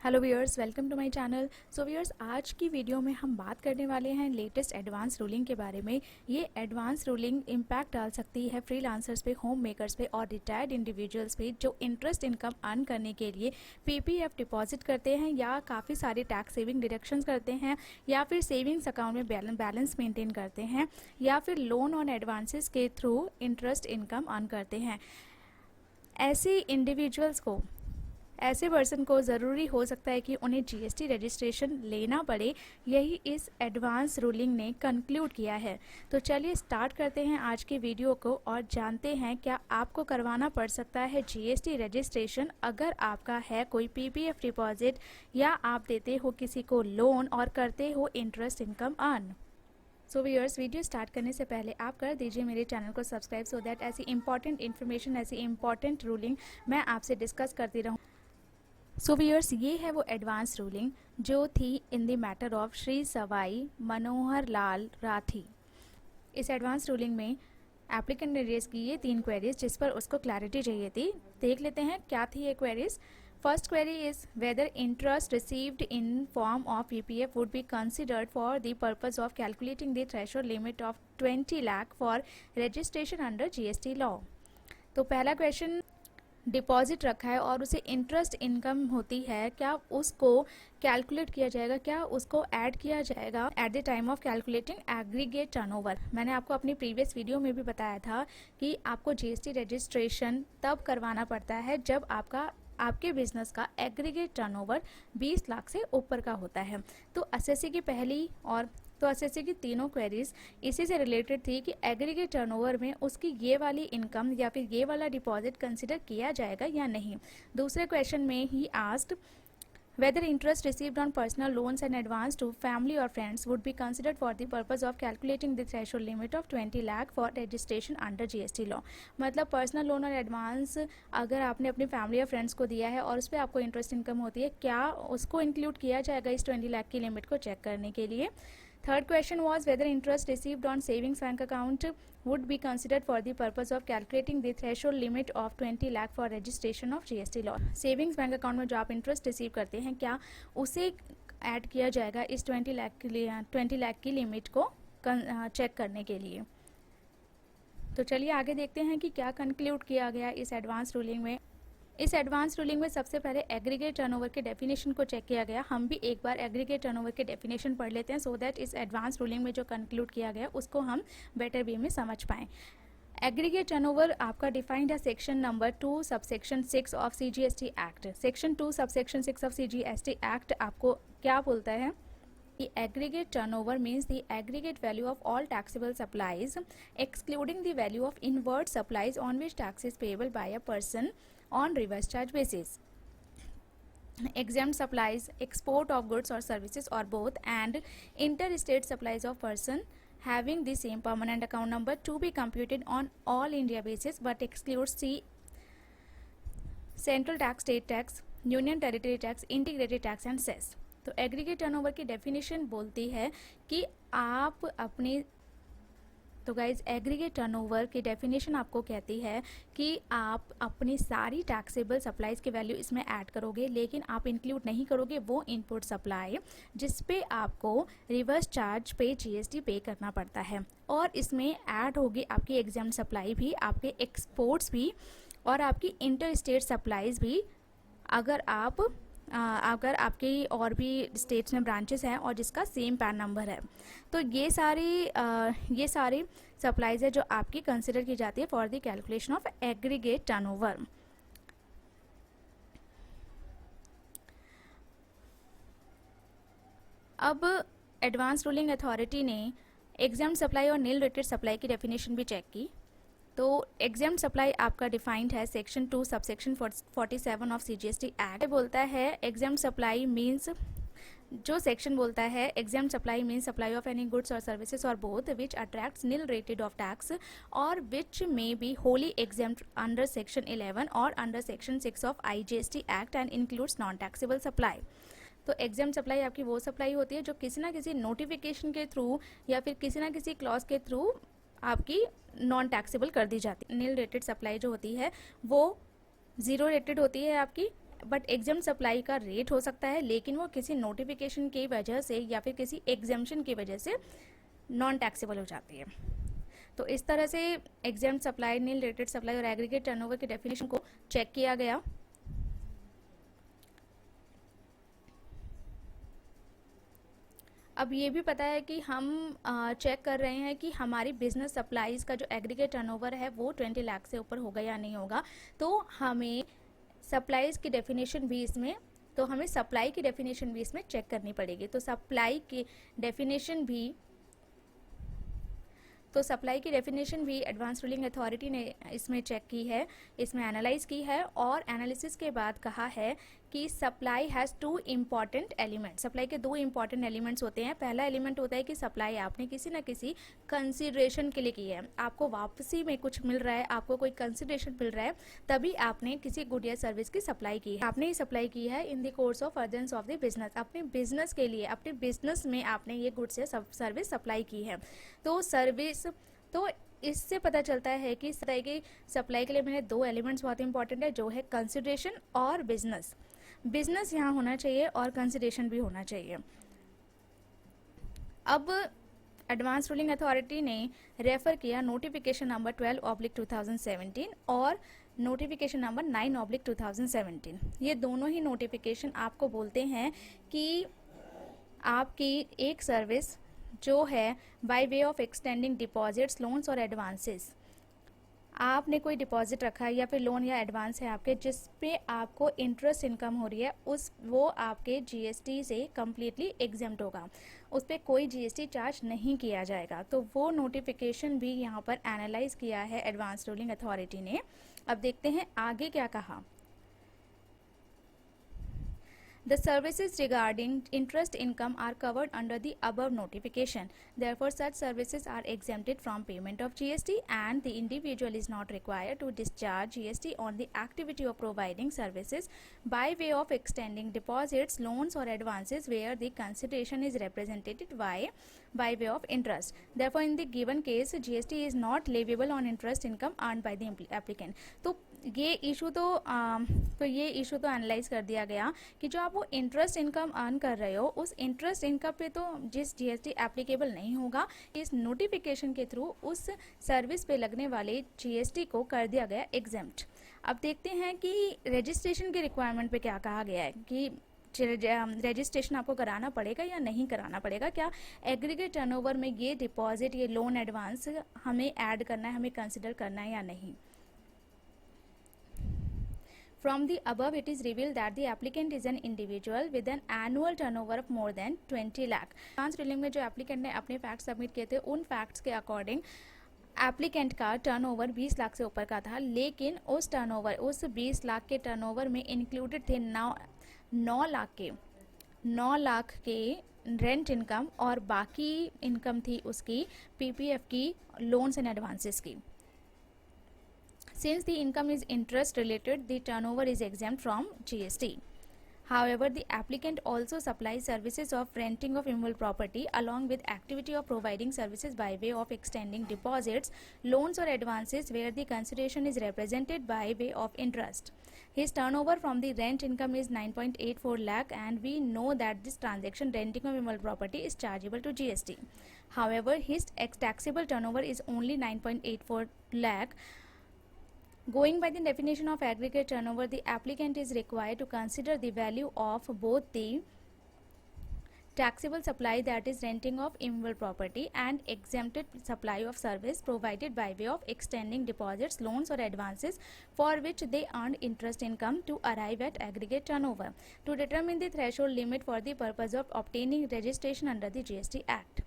Hello viewers, welcome to my channel. So viewers, आज की video में हम बात करने वाले हैं लेटेस्ट एडवांस रूलिंग के बारे में। ये एडवांस रूलिंग इम्पैक्ट डाल सकती है फ्रीलांसर्स पे, होम मेकर्स पे और रिटायर्ड इंडिविजुअल्स पे जो इंटरेस्ट इनकम अर्न करने के लिए पीपीएफ डिपॉजिट करते हैं या काफ़ी सारी टैक्स सेविंग डिडक्शंस करते हैं या फिर सेविंग्स अकाउंट में बैलेंस मेंटेन करते हैं या फिर लोन ऑन एडवांसेस के थ्रू इंटरेस्ट इनकम अर्न करते हैं। ऐसे पर्सन को ज़रूरी हो सकता है कि उन्हें जीएसटी रजिस्ट्रेशन लेना पड़े, यही इस एडवांस रूलिंग ने कंक्लूड किया है। तो चलिए स्टार्ट करते हैं आज के वीडियो को और जानते हैं क्या आपको करवाना पड़ सकता है जीएसटी रजिस्ट्रेशन अगर आपका है कोई पीपीएफ डिपॉजिट या आप देते हो किसी को लोन और करते हो interest income earn. So viewers, video start करने से पहले आप कर दीजिए मेरे चैनल को सब्सक्राइब सो दैट ऐसी इंपॉर्टेंट इन्फॉर्मेशन, ऐसी इंपॉर्टेंट रूलिंग मैं आपसे डिस्कस करती रहूँ। सो व्यूअर्स, ये है वो एडवांस रूलिंग जो थी in the matter of Shri Sawai Manohar Lal Rathi. इस एडवांस रूलिंग में एप्लीकेंट ने रेज की ये 3 क्वेरीज जिस पर उसको क्लैरिटी चाहिए थी। देख लेते हैं क्या थी ये queries. First query is whether interest received in form of PPF would be considered for the purpose of calculating the threshold limit of 20 lakh for registration under GST law। तो पहला क्वेश्चन, डिपॉजिट रखा है और उसे interest income होती है, क्या उसको कैलकुलेट किया जाएगा, क्या उसको ऐड किया जाएगा at the time of calculating aggregate turnover. मैंने आपको अपनी प्रीवियस वीडियो में भी बताया था कि आपको जीएसटी रजिस्ट्रेशन तब करवाना पड़ता है जब आपके बिजनेस का एग्रीगेट टर्नओवर 20 लाख से ऊपर का होता है। तो एसएससी की एसएससी की तीनों क्वेरीज इसी से रिलेटेड थी कि एग्रीगेट टर्नओवर में उसकी ये वाली इनकम या फिर ये वाला डिपॉजिट कंसिडर किया जाएगा या नहीं। दूसरे क्वेश्चन में he asked whether interest received on personal loans and advance to family or friends would be considered for the purpose of calculating the threshold limit of 20 lakh for registration under GST law। मतलब personal loan और advance अगर आपने अपनी family या friends को दिया है और उस पर आपको इंटरेस्ट इनकम होती है, क्या उसको इंक्लूड किया जाएगा इस 20 लाख की लिमिट को चेक करने के लिए। Third question was whether interest received on savings bank account would be considered for the purpose of calculating the threshold limit of 20 lakh for registration of GST law। Savings bank account में जो आप interest receive करते हैं, क्या उसे add किया जाएगा इस 20 लाख की लिमिट को चेक करने के लिए। तो चलिए आगे देखते हैं कि क्या कंक्लूड किया गया इस एडवांस रूलिंग में। इस एडवांस रूलिंग में सबसे पहले एग्रीगेट टर्नओवर के डेफिनेशन को चेक किया गया। हम भी एक बार एग्रीगेट टर्नओवर के डेफिनेशन पढ़ लेते हैं सो दैट इस एडवांस रूलिंग में जो कंक्लूड किया गया उसको हम बेटर वे में समझ पाएँ। एग्रीगेट टर्नओवर आपका डिफाइंड है section number 2 subsection 6 of CGST act. Section 2 subsection 6 of CGST act आपको क्या बोलता है? The aggregate turnover means the aggregate value of all taxable supplies excluding the value of inward supplies on which tax is payable by a person on reverse charge basis, exempt supplies, export of goods or services or both, and interstate supplies of person having the same permanent account number to be computed on all India basis but excludes the central tax, state tax, union territory tax, integrated tax and cess। तो aggregate turnover की definition बोलती है कि आप अपनी aggregate turnover की definition आपको कहती है कि आप अपनी सारी टैक्सेबल सप्लाईज की वैल्यू इसमें ऐड करोगे, लेकिन आप इंक्लूड नहीं करोगे वो इनपुट सप्लाई जिस पे आपको रिवर्स चार्ज पे जीएसटी पे करना पड़ता है, और इसमें ऐड होगी आपकी एग्जाम सप्लाई भी, आपके एक्सपोर्ट्स भी और आपकी इंटर स्टेट सप्लाईज भी अगर आपकी और भी स्टेट्स में ब्रांचेस हैं और जिसका सेम पैन नंबर है। तो ये सारी सप्लाईज है जो आपकी कंसिडर की जाती है for the calculation of aggregate turnover. अब एडवांस रूलिंग अथॉरिटी ने एग्जाम्ड सप्लाई और नील रेटेड सप्लाई की डेफिनेशन भी चेक की। तो एग्जाम्ड सप्लाई आपका डिफाइंड है section 2 subsection 47 of CGST act. बोलता है एग्जाम्ड सप्लाई मीन्स, जो सेक्शन बोलता है exempt supply means supply of any goods और सर्विसेज और both which attracts nil rated of tax और which may be Holi examined under section 11 और under section 6 of IGST act and includes non taxable supply. तो exempt supply आपकी वो supply होती है जो किसी ना किसी नोटिफिकेशन के थ्रू या फिर किसी ना किसी क्लॉज के थ्रू आपकी नॉन टैक्सेबल कर दी जाती है। नील रेटेड सप्लाई जो होती है वो 0 रेटेड होती है आपकी, बट एग्जाम सप्लाई का रेट हो सकता है, लेकिन वो किसी नोटिफिकेशन की वजह से या फिर किसी एग्जाम्शन की वजह से नॉन टैक्सेबल हो जाती है। तो इस तरह से exempt supply, nil rated supply और एग्रीगेट टर्नओवर की डेफिनेशन को चेक किया गया। अब ये भी पता है कि हम चेक कर रहे हैं कि हमारी बिजनेस सप्लाईज का जो एग्रीगेट टर्नओवर है वो 20 लाख से ऊपर होगा या नहीं होगा। तो हमें सप्लाईज की डेफिनेशन भी इसमें सप्लाई की डेफिनेशन भी इसमें चेक करनी पड़ेगी। तो सप्लाई की डेफिनेशन भी एडवांस रूलिंग अथॉरिटी ने इसमें चेक की है, इसमें एनालाइज की है, और एनालिसिस के बाद कहा है कि supply has 2 important elements. Supply के 2 इम्पॉर्टेंट एलिमेंट्स होते हैं। पहला एलिमेंट होता है कि सप्लाई आपने किसी न किसी कंसिडरेशन के लिए की है, आपको वापसी में कुछ मिल रहा है, आपको कोई कंसिडरेशन मिल रहा है, तभी आपने किसी गुड या सर्विस की सप्लाई की है। आपने ये सप्लाई की है in the course of furtherance of the business, अपने बिजनेस के लिए, अपने बिजनेस में आपने ये गुड्स या सर्विस सप्लाई की है। तो इससे पता चलता है कि इस तरह की सप्लाई के लिए मेरे 2 एलिमेंट्स बहुत इंपॉर्टेंट है, जो है कंसिडरेशन और बिजनेस। बिजनेस यहाँ होना चाहिए और कंसिडरेशन भी होना चाहिए। अब एडवांस रूलिंग अथॉरिटी ने रेफर किया नोटिफिकेशन नंबर 12/2017 और नोटिफिकेशन नंबर 9/2017। ये दोनों ही नोटिफिकेशन आपको बोलते हैं कि आपकी एक सर्विस जो है by way of extending deposits, loans और एडवांसेस, आपने कोई डिपॉजिट रखा है या फिर लोन या एडवांस है आपके, जिस पे आपको इंटरेस्ट इनकम हो रही है, वो आपके जीएसटी से कम्प्लीटली एग्जेम्प्ट होगा, उस पर कोई जीएसटी चार्ज नहीं किया जाएगा। तो वो नोटिफिकेशन भी यहाँ पर एनालाइज किया है एडवांस रूलिंग अथॉरिटी ने। अब देखते हैं आगे क्या कहा। The services regarding interest income are covered under the above notification. Therefore, such services are exempted from payment of GST, and the individual is not required to discharge GST on the activity of providing services by way of extending deposits, loans or advances where the consideration is represented by way of interest. Therefore, in the given case, GST is not leviable on interest income earned by the applicant. तो ये issue तो analyse कर दिया गया कि जो आप वो इंटरेस्ट इनकम अर्न कर रहे हो, उस इंटरेस्ट इनकम पे तो जिस जीएसटी एप्लीकेबल नहीं होगा, इस नोटिफिकेशन के थ्रू उस सर्विस पे लगने वाले जीएसटी को कर दिया गया एग्जेम्प्ट। अब देखते हैं कि रजिस्ट्रेशन के रिक्वायरमेंट पे क्या कहा गया है कि रजिस्ट्रेशन आपको कराना पड़ेगा या नहीं कराना पड़ेगा, क्या एग्रीगेट टर्नओवर में ये डिपॉजिट, ये लोन, एडवांस हमें ऐड करना है, हमें कंसिडर करना है या नहीं। From the above, it is revealed that the applicant is an individual with an annual turnover of more than 20 lakh. Advance ruling में जो एप्लीकेंट ने अपने फैक्ट्स सबमिट किए थे, उन फैक्ट्स के अकॉर्डिंग एप्लीकेंट का टर्नओवर 20 लाख से ऊपर का था, लेकिन उस 20 लाख के टर्नओवर में इंक्लूडेड थे 9 लाख के रेंट इनकम, और बाकी इनकम थी उसकी पीपीएफ की, लोन्स एंड एडवांसेस की। Since the income is interest related, the turnover is exempt from GST. However, the applicant also supplies services of renting of immovable property along with activity of providing services by way of extending deposits, loans or advances where the consideration is represented by way of interest. His turnover from the rent income is 9.84 lakh, and we know that this transaction, renting of immovable property, is chargeable to GST. However, his taxable turnover is only 9.84 lakh. Going by the definition of aggregate turnover, the applicant is required to consider the value of both the taxable supply, that is renting of immovable property, and exempted supply of service provided by way of extending deposits, loans or advances for which they earned interest income, to arrive at aggregate turnover, to determine the threshold limit for the purpose of obtaining registration under the GST Act.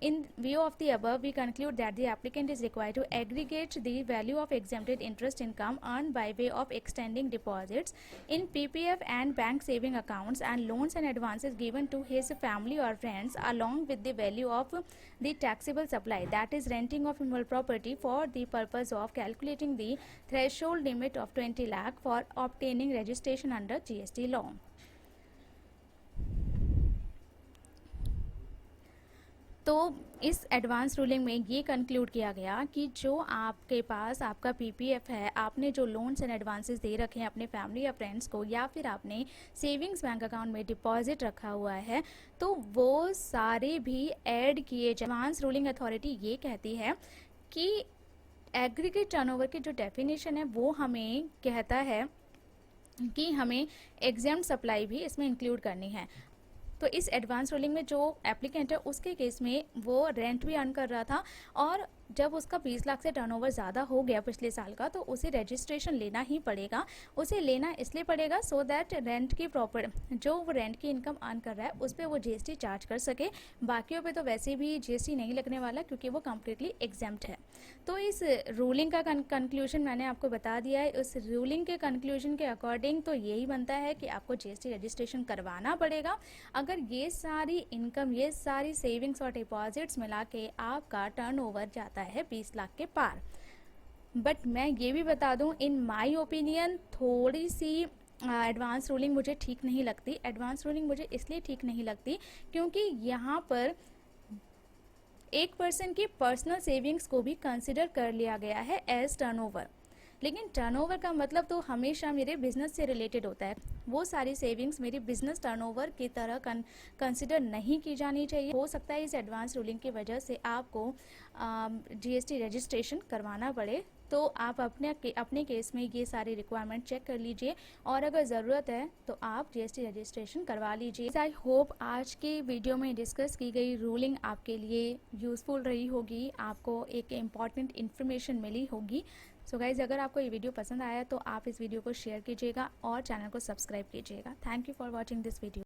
In view of the above, we conclude that the applicant is required to aggregate the value of exempted interest income earned by way of extending deposits in PPF and bank saving accounts and loans and advances given to his family or friends, along with the value of the taxable supply, that is renting of immovable property, for the purpose of calculating the threshold limit of 20 lakh for obtaining registration under GST law. तो इस advance ruling में ये conclude किया गया कि जो आपके पास आपका पीपीएफ है, आपने जो लोन्स एंड एडवांसेस दे रखे हैं अपने फैमिली या फ्रेंड्स को, या फिर आपने सेविंग्स बैंक अकाउंट में डिपॉजिट रखा हुआ है, तो वो सारे भी ऐड किए जाए। एडवांस रूलिंग अथॉरिटी ये कहती है कि एग्रीगेट टर्नओवर की जो डेफिनेशन है वो हमें कहता है कि हमें एग्जाम सप्लाई भी इसमें इंक्लूड करनी है। तो इस एडवांस रूलिंग में जो एप्लीकेंट है उसके केस में वो रेंट भी अर्न कर रहा था, और जब उसका 20 लाख से टर्नओवर ज़्यादा हो गया पिछले साल का, तो उसे रजिस्ट्रेशन लेना ही पड़ेगा। उसे लेना इसलिए पड़ेगा सो दैट रेंट की प्रॉपर जो वो रेंट की इनकम अर्न कर रहा है उस पर वो जीएसटी चार्ज कर सके। बाकियों पे तो वैसे भी जीएसटी नहीं लगने वाला क्योंकि वो कम्प्लीटली एग्जेम्प्ट है। तो इस रूलिंग का कंक्लूजन मैंने आपको बता दिया है। उस रूलिंग के कंक्लूजन के अकॉर्डिंग तो यही बनता है कि आपको जीएसटी रजिस्ट्रेशन करवाना पड़ेगा अगर ये सारी इनकम, ये सारी सेविंग्स और डिपॉजिट्स मिला के आपका टर्नओवर जाता है 20 लाख के पार। बट मैं ये भी बता दूं, इन माय ओपिनियन थोड़ी सी एडवांस रूलिंग मुझे ठीक नहीं लगती। एडवांस रूलिंग मुझे इसलिए ठीक नहीं लगती क्योंकि यहाँ पर एक पर्सन की पर्सनल सेविंग्स को भी कंसिडर कर लिया गया है एज टर्नओवर। लेकिन टर्नओवर का मतलब तो हमेशा मेरे बिजनेस से रिलेटेड होता है। वो सारी सेविंग्स मेरी बिजनेस टर्नओवर की तरह कंसिडर नहीं की जानी चाहिए। हो सकता है इस एडवांस रूलिंग की वजह से आपको जीएसटी रजिस्ट्रेशन करवाना पड़े, तो आप अपने केस में ये सारी रिक्वायरमेंट चेक कर लीजिए और अगर ज़रूरत है तो आप जीएसटी रजिस्ट्रेशन करवा लीजिए। आई होप आज के वीडियो में डिस्कस की गई रूलिंग आपके लिए यूज़फुल रही होगी, आपको एक इम्पॉर्टेंट इन्फॉर्मेशन मिली होगी। सो गाइज़, अगर आपको ये वीडियो पसंद आया तो आप इस वीडियो को शेयर कीजिएगा और चैनल को सब्सक्राइब कीजिएगा। Thank you for watching this video.